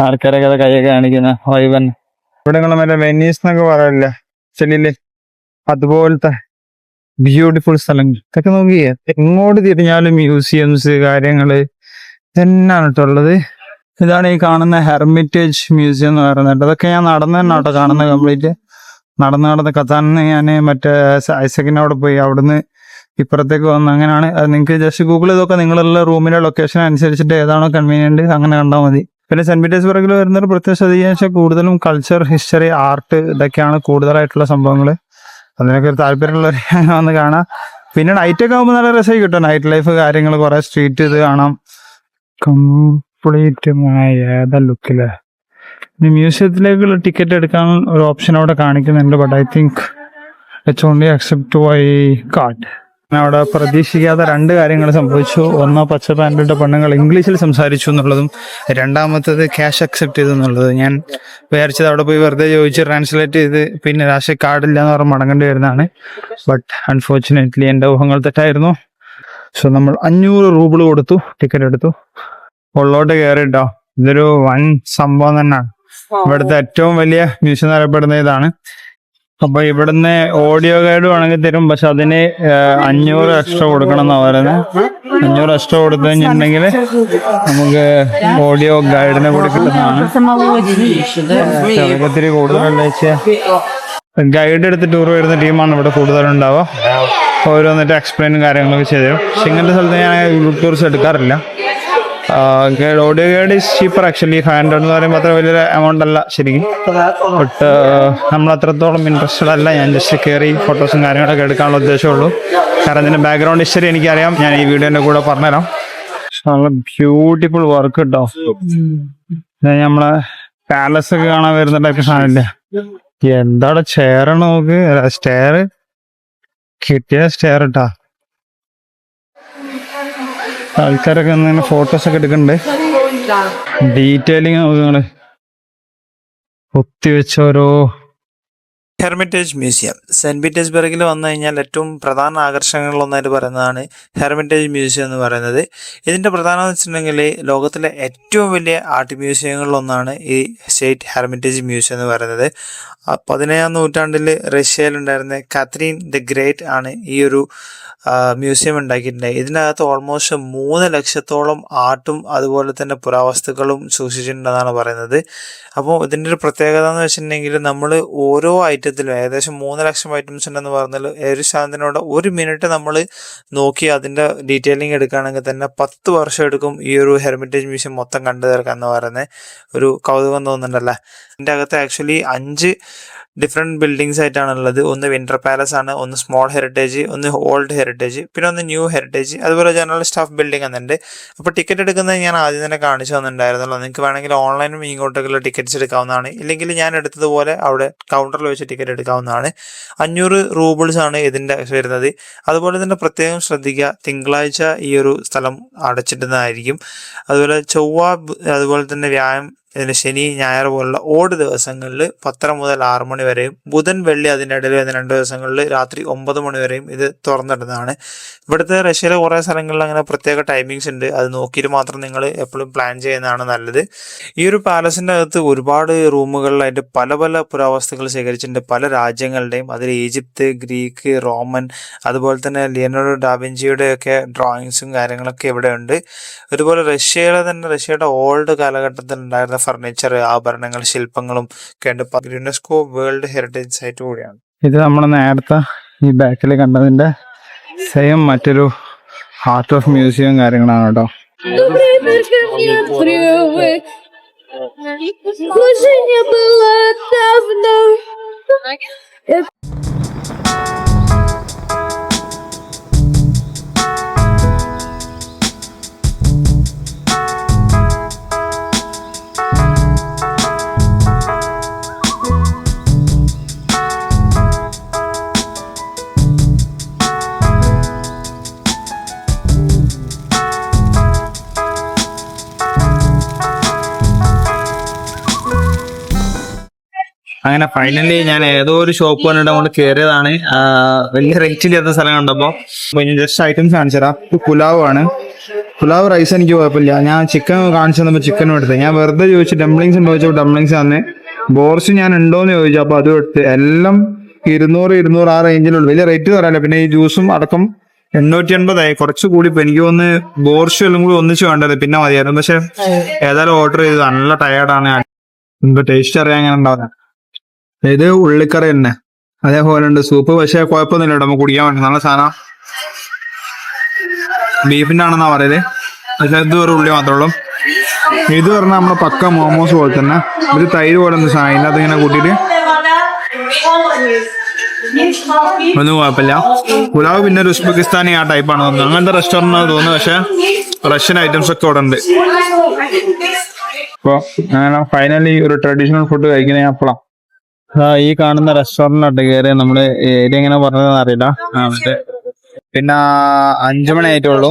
ആൾക്കാരൊക്കെ അത് കൈയൊക്കെ കാണിക്കുന്ന വൈവൻ. ഇവിടെ മറ്റേ വെനീസ് എന്നൊക്കെ പറയില്ല ചെല്ലില്ലേ, അതുപോലത്തെ ബ്യൂട്ടിഫുൾ സ്ഥലങ്ങൾ. ഇതൊക്കെ നോക്കിയേ, എങ്ങോട്ട് തിരിഞ്ഞാലും മ്യൂസിയംസ് കാര്യങ്ങള് തന്നെയാണ് കേട്ടോ ഉള്ളത്. ഇതാണ് ഈ കാണുന്ന ഹെർമിറ്റേജ് മ്യൂസിയം എന്ന് പറയുന്നത്. അതൊക്കെ ഞാൻ നടന്നു തന്നെ കേട്ടോ കാണുന്നത്. കംപ്ലീറ്റ് നടന്ന് കത്താന്ന് ഞാൻ മറ്റേ ഐസക്കിന്റെ അവിടെ പോയി അവിടുന്ന് ഇപ്പുറത്തേക്ക് വന്ന് അങ്ങനെയാണ്. അത് നിങ്ങൾക്ക് ജസ്റ്റ് ഗൂഗിൾ ചെയ്തൊക്കെ നിങ്ങളുള്ള റൂമിലെ ലൊക്കേഷൻ അനുസരിച്ചിട്ട് ഏതാണോ കൺവീനിയന്റ് അങ്ങനെ കണ്ടാൽ മതി. പിന്നെ സെന്റ് പീറ്റേഴ്സ്ബർഗിൽ വരുന്ന ഒരു പ്രത്യേക ശ്രദ്ധിക്കുക കൂടുതലും കൾച്ചർ, ഹിസ്റ്ററി, ആർട്ട് ഇതൊക്കെയാണ് കൂടുതലായിട്ടുള്ള സംഭവങ്ങൾ. അതിനൊക്കെ ഒരു താല്പര്യമുള്ളവർ വന്ന് കാണാം. പിന്നെ നൈറ്റ് ഒക്കെ ആകുമ്പോൾ നല്ല രസമായി കിട്ടും. നൈറ്റ് ലൈഫ് കാര്യങ്ങൾ, കുറെ സ്ട്രീറ്റ് ഇത് കാണാം. കംപ്ലീറ്റ് ഏതാ ലുക്കില്. ഇനി മ്യൂസിയത്തിലേക്കുള്ള ടിക്കറ്റ് എടുക്കാൻ ഒരു ഓപ്ഷൻ അവിടെ കാണിക്കുന്നുണ്ട്. But I think it's only accept by card. അവിടെ പ്രതീക്ഷിക്കാത്ത 2 കാര്യങ്ങൾ സംഭവിച്ചു. ഒന്ന്, പച്ച പാൻറിട്ട പെണ്ണുങ്ങൾ ഇംഗ്ലീഷിൽ സംസാരിച്ചു എന്നുള്ളതും, രണ്ടാമത്തത് ക്യാഷ് അക്സെപ്റ്റ് ചെയ്തു എന്നുള്ളത്. ഞാൻ വിചാരിച്ചത് അവിടെ പോയി വെറുതെ ചോദിച്ച് ട്രാൻസ്ലേറ്റ് ചെയ്ത് പിന്നെ രാഷ്ട്രീയ കാർഡില്ല എന്ന് പറഞ്ഞ് മടങ്ങേണ്ടി വരുന്നതാണ്. ബട്ട് അൺഫോർച്ചുനേറ്റ്ലി എൻ്റെ ഊഹങ്ങൾ തെറ്റായിരുന്നു. സോ നമ്മൾ 500 റൂബിൾ കൊടുത്തു, ടിക്കറ്റ് എടുത്തു, ഉള്ളോട്ട് കയറിട്ടോ. ഇതൊരു വൻ സംഭവം തന്നെയാണ്. ഇവിടുത്തെ ഏറ്റവും വലിയ മ്യൂസിയം എന്നറിയപ്പെടുന്ന ഇതാണ്. അപ്പൊ ഇവിടുന്ന് ഓഡിയോ ഗൈഡ് വേണമെങ്കിൽ തരും, പക്ഷെ അതിന് 500 എക്സ്ട്രാ കൊടുക്കണം എന്നാ പറയുന്നത്. 500 എക്സ്ട്രാ കൊടുത്തു കഴിഞ്ഞിട്ടുണ്ടെങ്കിൽ നമുക്ക് ഓഡിയോ ഗൈഡിനെ കൂടി കിട്ടുന്നതാണ്. ചെറുപ്പത്തിരി കൂടുതലുള്ള ഗൈഡ് എടുത്ത് ടൂർ വരുന്ന ടീമാണ് ഇവിടെ കൂടുതലുണ്ടാവുക. ഓരോന്നിട്ട് എക്സ്പ്ലെയിനും കാര്യങ്ങളൊക്കെ ചെയ്തു തരും. പക്ഷെ ഇങ്ങനത്തെ സ്ഥലത്ത് ഞാൻ ഗ്രൂപ്പ് ടൂറിസ്റ്റ് എടുക്കാറില്ല. Audio guide is cheaper actually. 500 എന്ന് പറയുമ്പോൾ അത്ര വലിയൊരു എമൗണ്ട് അല്ല ശരിക്കും. ബട്ട് നമ്മൾ അത്രത്തോളം ഇൻട്രസ്റ്റഡ് അല്ല. ഞാൻ ജസ്റ്റ് കയറി ഫോട്ടോസും കാര്യങ്ങളൊക്കെ എടുക്കാനുള്ള ഉദ്ദേശമുള്ളൂ. കാരണം ഇതിന്റെ ബാക്ക്ഗ്രൗണ്ട് ഹിസ്റ്ററി എനിക്കറിയാം. ഞാൻ ഈ വീഡിയോന്റെ കൂടെ പറഞ്ഞുതരാം. നല്ല ബ്യൂട്ടിഫുൾ വർക്ക് കേട്ടോ. നമ്മളെ പാലസ് ഒക്കെ കാണാൻ വരുന്ന ടൈപ്പ് സാധനമില്ലേ. എന്താണ് ചെയറാണ് നോക്ക്. സ്റ്റെയർ കിട്ടിയ സ്റ്റെയർ ഇട്ടാ. ആൾക്കാരൊക്കെ ഇങ്ങനെ ഫോട്ടോസ് ഒക്കെ എടുക്കണ്ടേ. ഡീറ്റെയിലിങ് നോക്ക് നിങ്ങള്. ഒത്തിവെച്ച ഓരോ ഹെർമിറ്റേജ് മ്യൂസിയം സെന്റ് പീറ്റേഴ്സ്ബർഗിൽ വന്നു കഴിഞ്ഞാൽ ഏറ്റവും പ്രധാന ആകർഷണങ്ങളിലൊന്നായിട്ട് പറയുന്നതാണ് ഹെർമിറ്റേജ് മ്യൂസിയം എന്ന് പറയുന്നത്. ഇതിൻ്റെ പ്രധാനം എന്ന് വെച്ചിട്ടുണ്ടെങ്കിൽ ലോകത്തിലെ ഏറ്റവും വലിയ ആർട്ട് മ്യൂസിയങ്ങളിലൊന്നാണ് ഈ സ്റ്റേറ്റ് ഹെർമിറ്റേജ് മ്യൂസിയം എന്ന് പറയുന്നത്. 15-ാം നൂറ്റാണ്ടിൽ റഷ്യയിലുണ്ടായിരുന്ന കാത്രീൻ ദ ഗ്രേറ്റ് ആണ് ഈ ഒരു മ്യൂസിയം ഉണ്ടാക്കിയിട്ടുണ്ടായി. ഇതിനകത്ത് ഓൾമോസ്റ്റ് 3 ലക്ഷത്തോളം ആർട്ടും അതുപോലെ തന്നെ പുരാവസ്തുക്കളും സൂക്ഷിച്ചിട്ടുണ്ടെന്നാണ് പറയുന്നത്. അപ്പോൾ ഇതിൻ്റെ ഒരു പ്രത്യേകത എന്ന് വെച്ചിട്ടുണ്ടെങ്കിൽ നമ്മൾ ഓരോ ഐറ്റത്തിലും ഏകദേശം 3 ലക്ഷം ഐറ്റംസ് ഉണ്ടെന്ന് പറഞ്ഞാൽ ഒരു സാധനത്തിനോട് 1 മിനിറ്റ് നമ്മൾ നോക്കി അതിൻ്റെ ഡീറ്റെയിലിംഗ് എടുക്കുകയാണെങ്കിൽ തന്നെ 10 വർഷം എടുക്കും ഈ ഒരു ഹെർമിറ്റേജ് മ്യൂസിയം മൊത്തം കണ്ടു തീർക്കുക എന്ന് പറയുന്നത്. ഒരു കൗതുകം തോന്നുന്നുണ്ടല്ലേ. ഇതിൻ്റെ അകത്ത് ആക്ച്വലി 5 ഡിഫറെൻറ്റ് ബിൽഡിങ്സ് ആയിട്ടാണുള്ളത്. ഒന്ന് വിന്റർ പാലസ് ആണ്, ഒന്ന് സ്മോൾ ഹെറിറ്റേജ്, ഒന്ന് ഓൾഡ് ഹെറിറ്റേജ്, പിന്നെ ഒന്ന് ന്യൂ ഹെറിറ്റേജ്, അതുപോലെ ജനറൽ സ്റ്റാഫ് ബിൽഡിംഗ് എന്നുണ്ട്. അപ്പോൾ ടിക്കറ്റ് എടുക്കുന്നത് ഞാൻ ആദ്യം തന്നെ കാണിച്ചു തന്നിട്ടുണ്ടായിരുന്നല്ലോ. നിങ്ങൾക്ക് വേണമെങ്കിൽ ഓൺലൈനും ഇങ്ങോട്ടേക്കുള്ള ടിക്കറ്റ്സ് എടുക്കാവുന്നതാണ്. ഇല്ലെങ്കിൽ ഞാൻ എടുത്തതുപോലെ അവിടെ കൗണ്ടറിൽ വെച്ച് ടിക്കറ്റ് എടുക്കാവുന്നതാണ്. 500 റൂബിൾസ് ആണ് ഇതിൻ്റെ വരുന്നത്. അതുപോലെ തന്നെ പ്രത്യേകം ശ്രദ്ധിക്കുക, തിങ്കളാഴ്ച ഈ ഒരു സ്ഥലം അടച്ചിട്ടുന്നതായിരിക്കും. അതുപോലെ ചൊവ്വ അതുപോലെ തന്നെ വ്യാഴം ഇതിന് ശനി ഞായർ പോലുള്ള ഓട് ദിവസങ്ങളിൽ 10 മുതൽ 6 മണി വരെയും ബുധൻ വെള്ളി അതിനിടയിൽ വരുന്ന 2 ദിവസങ്ങളിൽ രാത്രി 9 മണി വരെയും ഇത് തുറന്നിടുന്നതാണ്. ഇവിടുത്തെ റഷ്യയിലെ കുറേ സ്ഥലങ്ങളിൽ അങ്ങനെ പ്രത്യേക ടൈമിങ്സ് ഉണ്ട്. അത് നോക്കിയിട്ട് മാത്രം നിങ്ങൾ എപ്പോഴും പ്ലാൻ ചെയ്യുന്നതാണ് നല്ലത്. ഈ ഒരു പാലസിൻ്റെ അകത്ത് ഒരുപാട് റൂമുകളിലായിട്ട് പല പല പുരാവസ്തുക്കൾ ശേഖരിച്ചിട്ടുണ്ട്. പല രാജ്യങ്ങളുടെയും, അതിൽ ഈജിപ്ത്, ഗ്രീക്ക്, റോമൻ, അതുപോലെ തന്നെ ലിയനാർഡോ ഡാവിഞ്ചിയുടെ ഒക്കെ ഡ്രോയിങ്സും കാര്യങ്ങളൊക്കെ ഇവിടെ ഉണ്ട്. അതുപോലെ റഷ്യയുടെ ഓൾഡ് കാലഘട്ടത്തിൽ ഉണ്ടായിരുന്ന ഫർണിച്ചർ, ആഭരണങ്ങൾ, ശില്പങ്ങളും ഒക്കെ ഉണ്ട്. യുനെസ്കോ വേൾഡ് ഹെറിറ്റേജ് സൈറ്റ് കൂടിയാണ്. ഇത് നമ്മൾ നേരത്തെ ഈ ബാക്കിൽ കണ്ടതിന്റെ സെയിം മറ്റൊരു ഹാർട്ട് ഓഫ് മ്യൂസിയം കാര്യങ്ങളാണ് കേട്ടോ. Больше не было давно. അങ്ങനെ ഫൈനലി ഞാൻ ഏതോ ഒരു ഷോപ്പ് കണ്ടിട്ട് അങ്ങോട്ട് കയറിയതാണ്. വലിയ റേറ്റ് ഇല്ലാത്ത സ്ഥലം കണ്ടപ്പോ ജസ്റ്റ് ഐറ്റംസ് കാണിച്ചുതരാം. പുലാവ് ആണ്. പുലാവ് റൈസ് എനിക്ക് കുഴപ്പമില്ല. ഞാൻ ചിക്കൻ കാണിച്ചു തന്നപ്പോൾ ചിക്കനും എടുത്ത്. ഞാൻ വെറുതെ ചോദിച്ചു ഡംപ്ലിങ്സ് ഉണ്ടോ ചോദിച്ചപ്പോൾ ഡംപ്ലിങ്സ് തന്നെ. ബോർസ് ഞാൻ ഉണ്ടോന്ന് ചോദിച്ചു, അപ്പൊ അതും എടുത്ത്. എല്ലാം 200 ആ റേഞ്ചിലുള്ളൂ. വലിയ റേറ്റ് പറയാനില്ല. പിന്നെ ഈ ജ്യൂസും അടക്കം 880 കുറച്ച് കൂടി. ഇപ്പൊ എനിക്ക് തോന്നുന്നു ബോർഷും എല്ലാം കൂടി ഒന്നിച്ച് വേണ്ടത് പിന്നെ മതിയായിരുന്നു. പക്ഷെ ഏതായാലും ഓർഡർ ചെയ്ത് നല്ല ടയേർഡാണ്. എന്തോ ടേസ്റ്റ് അറിയാൻ അങ്ങനെ ഉണ്ടാവുന്നത്. ഇത് ഉള്ളിക്കറി തന്നെ അതേപോലെ ഉണ്ട്. സൂപ്പ് പക്ഷെ കുഴപ്പമൊന്നുമില്ല കേട്ടോ, നമുക്ക് കുടിക്കാൻ വേണ്ടി നല്ല സാധനം. ബീഫിന്റെ ആണെന്നാ പറയല്. പക്ഷെ ഇത് ഒരു ഉള്ളി മാത്രമേ ഉള്ളൂ. ഇത് പറഞ്ഞാൽ നമ്മുടെ പക്ക മോമോസ് പോലെ തന്നെ. ഇത് തൈര് പോലെ എന്ത് സാധനം ഇതിനകത്ത് ഇങ്ങനെ കൂട്ടിയിട്ട് ഒന്നും കുഴപ്പമില്ല. പുലാവ് പിന്നെ ഒരു ഉസ്ബെക്കിസ്ഥാനി ആ ടൈപ്പാണ് തോന്നുന്നത്. അങ്ങനത്തെ റെസ്റ്റോറൻറ്റ് തോന്നുന്നു. പക്ഷെ റഷ്യൻ ഐറ്റംസ് ഒക്കെ ഇവിടെ ഉണ്ട്. അപ്പോൾ അങ്ങനെ ഫൈനലി ഒരു ട്രഡീഷണൽ ഫുഡ് കഴിക്കുന്ന ഞാൻ അപ്പോഴാണ് ഈ കാണുന്ന റെസ്റ്റോറൻറ്റിലോട്ട് കയറി. നമ്മള് ഏരിയ എങ്ങനെ പറഞ്ഞതെന്ന് അറിയില്ല. പിന്നെ 5 മണി ആയിട്ടുള്ളൂ.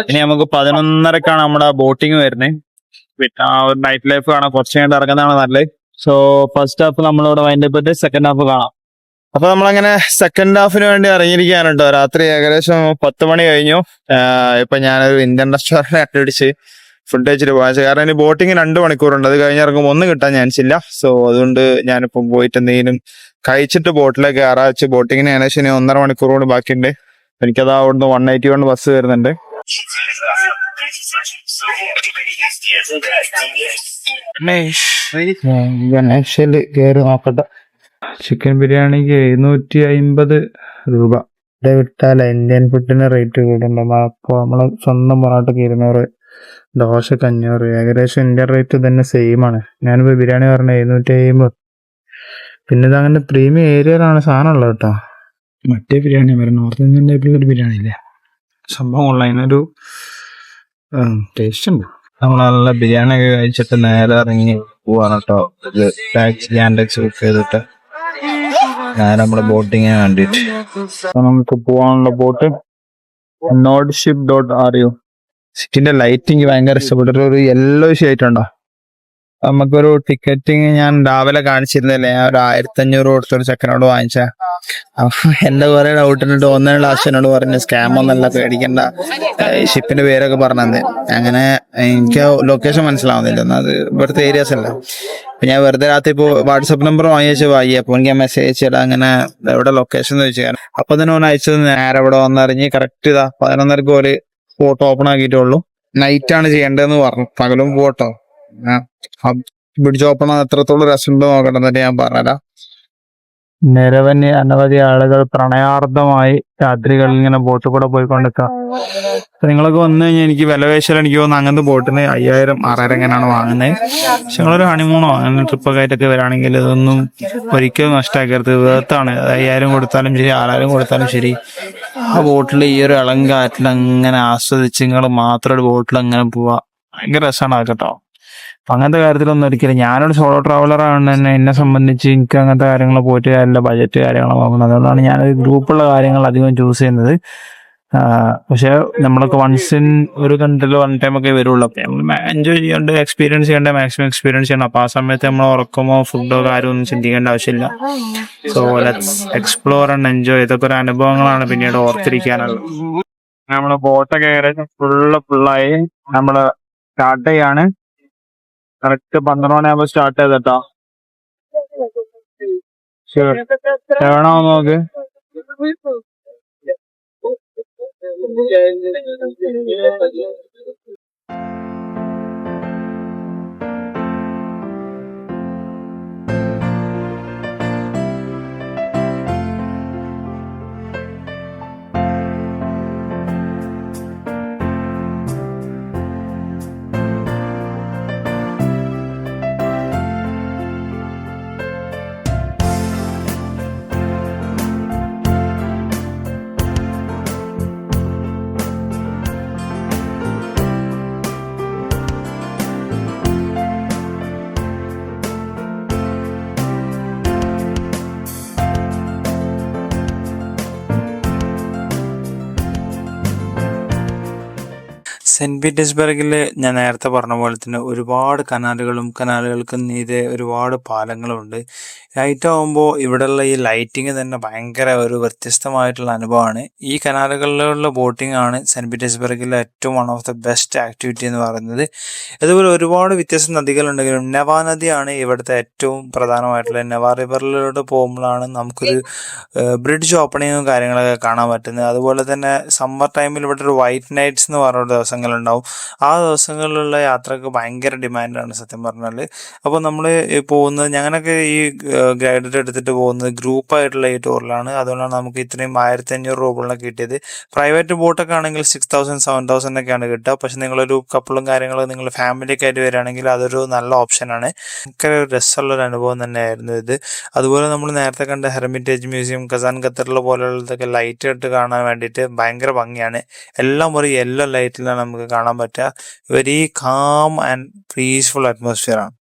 ഇനി നമുക്ക് 11:30ക്കാണ് നമ്മുടെ ബോട്ടിങ് വരുന്നത്. പിന്നെ ഒരു നൈറ്റ് ലൈഫ് കാണാം. കുറച്ച് കഴിഞ്ഞിട്ട് ഇറങ്ങുന്നതാണ് നല്ലത്. സോ ഫസ്റ്റ് ഹാഫ് നമ്മളിവിടെ വൈൻഡപ്പ് ചെയ്തിട്ട് സെക്കൻഡ് ഹാഫ് കാണാം. അപ്പൊ നമ്മളങ്ങനെ സെക്കൻഡ് ഹാഫിന് വേണ്ടി ഇറങ്ങിയിരിക്കുകയാണ് കേട്ടോ. രാത്രി ഏകദേശം 10 മണി കഴിഞ്ഞു. ഇപ്പൊ ഞാനൊരു ഇന്ത്യൻ റെസ്റ്റോറൻറ്റ് അടിച്ച് ഫുഡ് കഴിച്ചിട്ട് പോകാൻ. കാരണം ഇനി ബോട്ടിങ് 2 മണിക്കൂറുണ്ട്. അത് കഴിഞ്ഞിറങ്ങുമ്പോൾ ഒന്നും കിട്ടാൻ ചാൻസ് ഇല്ല. സോ അതുകൊണ്ട് ഞാനിപ്പം പോയിട്ട് എന്തെങ്കിലും കഴിച്ചിട്ട് ബോട്ടിലേക്ക് കയറാച്ച്. ബോട്ടിങ്ങിന് ഏകദേശം ഇനി 1.5 മണിക്കൂർ കൊണ്ട് ബാക്കിയുണ്ട്. എനിക്കത് അവിടുന്ന് 181 ബസ് വരുന്നുണ്ട്. ഗണേശില് കയറി നോക്കട്ടെ. ചിക്കൻ ബിരിയാണിക്ക് 750 രൂപ. ഇവിടെ വിട്ടാല ഇന്ത്യൻ ഫുഡിന് റേറ്റ് കൂടുന്നുണ്ട്. അപ്പൊ നമ്മള് സ്വന്തം പൊറോട്ടക്ക് 200, ദോശക്ക് 500. ഏകദേശം ഇന്ത്യൻ റേറ്റ് തന്നെ സെയിം ആണ്. ഞാനിപ്പോ ബിരിയാണി പറഞ്ഞ 750. പിന്നെ ഇത് അങ്ങനെ പ്രീമിയം ഏരിയയിലാണ് സാധനം ഉള്ളത് കേട്ടോ. മറ്റേ ബിരിയാണി വരെ നോർത്ത് ഇന്ത്യൻ ടൈപ്പിലൊരു ബിരിയാണി ഇല്ലേ, സംഭവം ഉള്ള അതിനൊരു ടേസ്റ്റ് ഉണ്ട്. നമ്മൾ നല്ല ബിരിയാണി ഒക്കെ കഴിച്ചിട്ട് നേരെ ഇറങ്ങി പോവാണ് കേട്ടോ. ടാക്സി യാൻഡെക്സ് ബുക്ക് ചെയ്തിട്ട് നേരെ നമ്മുടെ ബോട്ടിങ്ങിന് വേണ്ടിയിട്ട്. നമുക്ക് പോവാനുള്ള ബോട്ട് nordship.ru. സിറ്റിന്റെ ലൈറ്റിങ് ഭയങ്കര ഇഷ്ടപ്പെട്ടു. ഒരു യെല്ലോ ഷെയ്റ്റുണ്ടോ. നമുക്കൊരു ടിക്കറ്റിങ് ഞാൻ രാവിലെ കാണിച്ചിരുന്നില്ലേ, ഞാൻ ഒരു 1500 കൊടുത്തൊരു ചെക്കനോട് വാങ്ങിച്ച. എന്റെ കുറെ ഡൗട്ടിനിട്ട് ഒന്നിനുള്ള ആശനോട് പറഞ്ഞു സ്കാം ഒന്നല്ല, പേടിക്കണ്ട, ഷിപ്പിന്റെ പേരൊക്കെ പറഞ്ഞത്. അങ്ങനെ എനിക്ക് ലൊക്കേഷൻ മനസ്സിലാവുന്നില്ല. അത് ഇവിടുത്തെ ഏരിയാസ് അല്ല. അപ്പൊ ഞാൻ വെറുതെ രാത്രി ഇപ്പൊ വാട്സപ്പ് നമ്പർ വാങ്ങിച്ചു വായി. അപ്പൊ എനിക്ക് മെസ്സേജ് അയച്ചിടാം അങ്ങനെ എവിടെ ലൊക്കേഷൻ ചോദിച്ചു. അപ്പൊ തന്നെ ഓൻ അയച്ചത് നേരെ ഇവിടെ വന്നിറങ്ങി കറക്റ്റ് ഇതാ 11:30 ഒരു ഫോട്ടോ ഓപ്പൺ ആക്കിയിട്ടുള്ളൂ. നൈറ്റ് ആണ് ചെയ്യേണ്ടതെന്ന് പറഞ്ഞു. പകലും പോട്ടോ പിടിച്ച് ഓപ്പൺ ആണ്. എത്രത്തോളം രസമുണ്ടോ നോക്കട്ടെ, എന്നിട്ട് ഞാൻ പറഞ്ഞുതരാം. അനവധി ആളുകൾ പ്രണയാർത്ഥമായി രാത്രികളിൽ ഇങ്ങനെ ബോട്ടിൽ കൂടെ പോയിക്കൊണ്ടിരിക്കാം. നിങ്ങളൊക്കെ വന്നു കഴിഞ്ഞാൽ എനിക്ക് വിലവേശൽ എനിക്ക് തോന്നുന്നു അങ്ങനത്തെ ബോട്ടിന് 5000-6000 എങ്ങനെയാണ് വാങ്ങുന്നത്. പക്ഷെ നിങ്ങളൊരു ഹണിമൂണോ അങ്ങനെ ട്രിപ്പൊക്കെ ആയിട്ടൊക്കെ വരാണെങ്കിൽ ഇതൊന്നും ഒരിക്കലും നഷ്ടമാക്കരുത്. വേർത്താണ്. 5000 കൊടുത്താലും ശരി, 6000 കൊടുത്താലും ശരി, ആ ബോട്ടിൽ ഈ ഒരു ഇളം കാറ്റിൽ അങ്ങനെ ആസ്വദിച്ച് നിങ്ങൾ മാത്രം ഒരു ബോട്ടിൽ അങ്ങനെ പോവാ. ഭയങ്കര രസമാണ് കേട്ടോ. അപ്പൊ അങ്ങനത്തെ കാര്യത്തിലൊന്നും ഒരിക്കലും ഞാനൊരു സോളോ ട്രാവലർ ആണ്. തന്നെ എന്നെ സംബന്ധിച്ച് എനിക്ക് അങ്ങനത്തെ കാര്യങ്ങൾ പോയിട്ട് നല്ല ബജറ്റ് കാര്യങ്ങൾ നോക്കണം. അതുകൊണ്ടാണ് ഞാൻ ഗ്രൂപ്പുള്ള കാര്യങ്ങൾ അധികം ചൂസ് ചെയ്യുന്നത്. പക്ഷെ നമ്മളൊക്കെ വൺസ് ഇൻ ഒരു കൺട്രിയിൽ വൺ ടൈം ഒക്കെ വരുള്ളൂ. അപ്പൊ നമ്മൾ എൻജോയ് ചെയ്യേണ്ട, എക്സ്പീരിയൻസ് ചെയ്യേണ്ട മാക്സിമം എക്സ്പീരിയൻസ് ചെയ്യണം. അപ്പൊ ആ സമയത്ത് നമ്മൾ ഉറക്കമോ ഫുഡോ കാര്യമൊന്നും ചിന്തിക്കേണ്ട ആവശ്യമില്ല. So let's explore and enjoy. ഇതൊക്കെ ഒരു അനുഭവങ്ങളാണ് പിന്നീട് ഓർത്തിരിക്കാനുള്ളത്. നമ്മള് ബോട്ടൊക്കെ ഏകദേശം ഫുള്ളായി. നമ്മള് സ്റ്റാർട്ട് ചെയ്യാണ്. കറക്റ്റ് 12 മണിയാകുമ്പോ സ്റ്റാർട്ട് ചെയ്തട്ടോ. എവിടാ നോക്ക്. സെന്റ് പീറ്റേഴ്സ്ബർഗിൽ ഞാൻ നേരത്തെ പറഞ്ഞ പോലെ തന്നെ ഒരുപാട് കനാലുകൾക്ക് മീതെ ഒരുപാട് പാലങ്ങളും ഉണ്ട്. നൈറ്റ് ആകുമ്പോൾ ഇവിടെയുള്ള ഈ ലൈറ്റിങ് തന്നെ ഭയങ്കര ഒരു വ്യത്യസ്തമായിട്ടുള്ള അനുഭവമാണ്. ഈ കനാലുകളിലുള്ള ബോട്ടിംഗ് ആണ് സെന്റ് പീറ്റേഴ്സ്ബർഗിലെ ഏറ്റവും one of the best activity എന്ന് പറയുന്നത്. അതുപോലെ ഒരുപാട് വ്യത്യസ്ത നദികളുണ്ടെങ്കിലും നെവ നദിയാണ് ഇവിടുത്തെ ഏറ്റവും പ്രധാനമായിട്ടുള്ള. നെവ റിവറിലോട്ട് പോകുമ്പോഴാണ് നമുക്കൊരു ബ്രിഡ്ജ് ഓപ്പണിങ്ങും കാര്യങ്ങളൊക്കെ കാണാൻ പറ്റുന്നത്. അതുപോലെ തന്നെ സമ്മർ ടൈമിൽ ഇവിടെ ഒരു വൈറ്റ് നൈറ്റ്സ് എന്ന് പറഞ്ഞ ദിവസങ്ങളുണ്ടാവും. ആ ദിവസങ്ങളിലുള്ള യാത്രക്ക് ഭയങ്കര ഡിമാൻഡാണ് സത്യം പറഞ്ഞാൽ. അപ്പോൾ നമ്മൾ പോകുന്നത്, ഞങ്ങളൊക്കെ ഈ ഗൈഡ് എടുത്തിട്ട് പോകുന്നത് ഗ്രൂപ്പായിട്ടുള്ള ഈ ടൂറിലാണ്. അതുകൊണ്ടാണ് നമുക്ക് ഇത്രയും 1500 രൂപകളൊക്കെ കിട്ടിയത്. പ്രൈവറ്റ് ബോട്ടൊക്കെ ആണെങ്കിൽ 6000 7000 ഒക്കെയാണ് കിട്ടുക. പക്ഷെ നിങ്ങളൊരു കപ്പിളും കാര്യങ്ങളും നിങ്ങൾ ഫാമിലിയൊക്കെ ആയിട്ട് വരികയാണെങ്കിൽ അതൊരു നല്ല ഓപ്ഷനാണ്. ഭയങ്കര രസമുള്ളൊരു അനുഭവം തന്നെയായിരുന്നു ഇത്. അതുപോലെ നമ്മൾ നേരത്തെ കണ്ട ഹെർമിറ്റേജ് മ്യൂസിയം, കസാൻ ഖത്തറിലെ പോലെയുള്ളതൊക്കെ ലൈറ്റ് ഇട്ട് കാണാൻ വേണ്ടിയിട്ട് ഭയങ്കര ഭംഗിയാണ്. എല്ലാം ഒരു യെല്ലോ ലൈറ്റിലാണ് നമുക്ക് കാണാൻ പറ്റുക. Very calm and peaceful atmosphere ആണ്.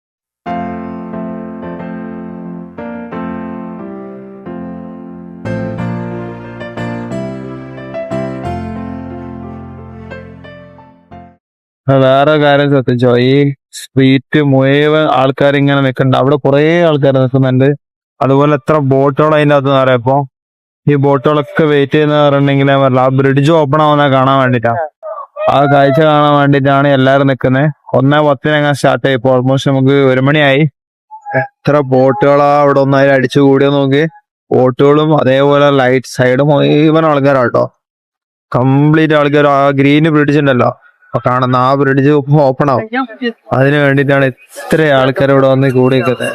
വേറെ കാര്യം ശ്രദ്ധിച്ചോ, ഈ സ്ട്രീറ്റ് മുഴുവൻ ആൾക്കാർ ഇങ്ങനെ നിൽക്കുന്നുണ്ട്. അവിടെ കുറെ ആൾക്കാർ നിൽക്കുന്നുണ്ട്. അതുപോലെ എത്ര ബോട്ടുകൾ അതിൻ്റെ അകത്ത് പറയാം. ഇപ്പൊ ഈ ബോട്ടുകളൊക്കെ വെയിറ്റ് ചെയ്യുന്ന പറഞ്ഞിട്ടുണ്ടെങ്കിൽ ആ ബ്രിഡ്ജ് ഓപ്പൺ ആവുന്ന കാണാൻ വേണ്ടിട്ടാണ്. ആ കാഴ്ച കാണാൻ വേണ്ടിയിട്ടാണ് എല്ലാവരും നിൽക്കുന്നത്. 1:10 സ്റ്റാർട്ട് ആയി. ഇപ്പോൾ ഓൾമോസ്റ്റ് നമുക്ക് 1 മണിയായി. എത്ര ബോട്ടുകളാ അവിടെ ഒന്നായി അടിച്ചു കൂടിയോ നോക്കി. ബോട്ടുകളും അതേപോലെ ലൈറ്റ് സൈഡ് മുഴുവൻ ആൾക്കാരാട്ടോ. കംപ്ലീറ്റ് ആൾക്കാർ. ആ ഗ്രീൻ ബ്രിഡ്ജ് ഉണ്ടല്ലോ കാണുന്ന, ആ ബ്രിഡ്ജ് ഓപ്പൺ ആവും. അതിന് വേണ്ടിയിട്ടാണ് ഇത്ര ആൾക്കാർ ഇവിടെ വന്ന് കൂടി നിൽക്കുന്നത്.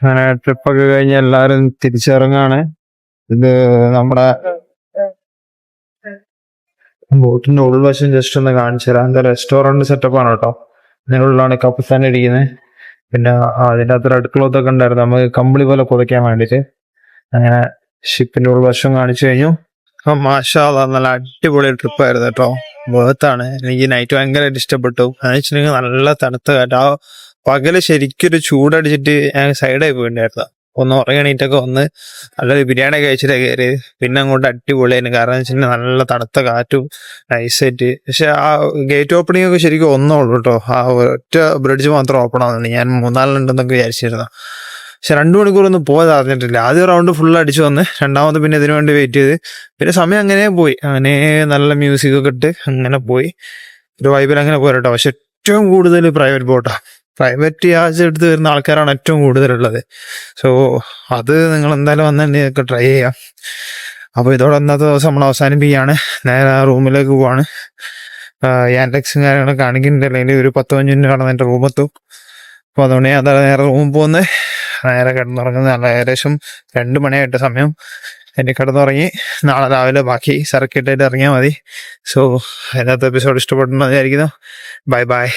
അങ്ങനെ ട്രിപ്പൊക്കെ കഴിഞ്ഞ് എല്ലാരും തിരിച്ചിറങ്ങാണ്. ഇത് നമ്മുടെ ബോട്ടിന്റെ ഉൾവശം ജസ്റ്റ് ഒന്ന് കാണിച്ചു തരാം. എന്താ റെസ്റ്റോറന്റ് സെറ്റപ്പ് ആണ് കേട്ടോ. അതിനുള്ളിലാണ് കപ്പിൾസ് തന്നെ ഇരിക്കുന്നത്. പിന്നെ അതിൻ്റെ അകത്ത് റെഡ് ക്ലോത്ത് ഒക്കെ ഉണ്ടായിരുന്നു നമുക്ക് കമ്പിളി പോലെ പുതയ്ക്കാൻ വേണ്ടിയിട്ട്. അങ്ങനെ ഷിപ്പിന്റെ ഉൾവശം കാണിച്ചു കഴിഞ്ഞു. മാഷാ അല്ലാ, നല്ല അടിപൊളി ട്രിപ്പായിരുന്നു കേട്ടോ. ബേർത്താണ്. എനിക്ക് നൈറ്റ് ഭയങ്കരമായിട്ട് ഇഷ്ടപ്പെട്ടു. എന്ന് വെച്ചിട്ടുണ്ടെങ്കിൽ നല്ല തണുത്ത കാറ്റ്. ആ പകല് ശരിക്കൊരു ചൂടടിച്ചിട്ട് ഞാൻ സൈഡായി പോയിട്ടുണ്ടായിരുന്നു. ഒന്ന് ഉറങ്ങണീറ്റൊക്കെ ഒന്ന് നല്ലൊരു ബിരിയാണി കഴിച്ചിട്ട് കയറി. പിന്നെ അങ്ങോട്ട് അടിപൊളിയായിരുന്നു. കാരണം എന്ന് വെച്ചിട്ടുണ്ടെങ്കിൽ നല്ല തണുത്ത കാറ്റും നൈസായിട്ട്. പക്ഷെ ആ ഗേറ്റ് ഓപ്പണിംഗ് ഒക്കെ ശരിക്കും ഒന്നേ ഉള്ളൂ കേട്ടോ. ആ ഒറ്റ ബ്രിഡ്ജ് മാത്രം ഓപ്പൺ ആവുന്നുണ്ട്. ഞാൻ 3-4 വിചാരിച്ചിരുന്നു. പക്ഷെ 2 മണിക്കൂറൊന്നും പോയത് അറിഞ്ഞിട്ടില്ല. ആദ്യ റൗണ്ട് ഫുൾ അടിച്ചു വന്ന്, രണ്ടാമത് പിന്നെ ഇതിനു വേണ്ടി വെയിറ്റ് ചെയ്ത്, പിന്നെ സമയം അങ്ങനെ പോയി. അങ്ങനെ നല്ല മ്യൂസിക് ഒക്കെ ഇട്ട് അങ്ങനെ പോയി, ഒരു വൈബിൽ അങ്ങനെ പോരട്ടോ. പക്ഷെ ഏറ്റവും കൂടുതൽ പ്രൈവറ്റ് ബോട്ടാണ്. പ്രൈവറ്റ് യാച്ച് എടുത്ത് വരുന്ന ആൾക്കാരാണ് ഏറ്റവും കൂടുതലുള്ളത്. സോ അത് നിങ്ങൾ എന്തായാലും വന്നിട്ടുണ്ടെങ്കിൽ ട്രൈ ചെയ്യാം. അപ്പോൾ ഇതോടെ ഇന്നത്തെ ദിവസം നമ്മൾ അവസാനിപ്പിക്കുകയാണ്. നേരെ റൂമിലേക്ക് പോവാണ്. യാൻഡെക്സും കാര്യങ്ങളൊക്കെ കാണിക്കുന്നുണ്ട്. അല്ലെങ്കിൽ ഒരു 10-15 മിനിറ്റ് കാണുന്ന എൻ്റെ റൂമെത്തും. അപ്പോൾ അതുകൊണ്ട് ഞാൻ അതാ നേരെ റൂമിൽ പോകുന്നത്. നേരെ കിടന്നുറങ്ങുന്നത്. നല്ല ഏകദേശം 2 മണിയായിട്ട് സമയം. എനിക്ക് കിടന്നുറങ്ങി നാളെ രാവിലെ ബാക്കി സർക്കിട്ടായിട്ട് ഇറങ്ങിയാൽ മതി. സോ ഇന്നത്തെ എപ്പിസോഡ് ഇഷ്ടപ്പെട്ടെന്ന് വിചാരിക്കുന്നു. Bye bye.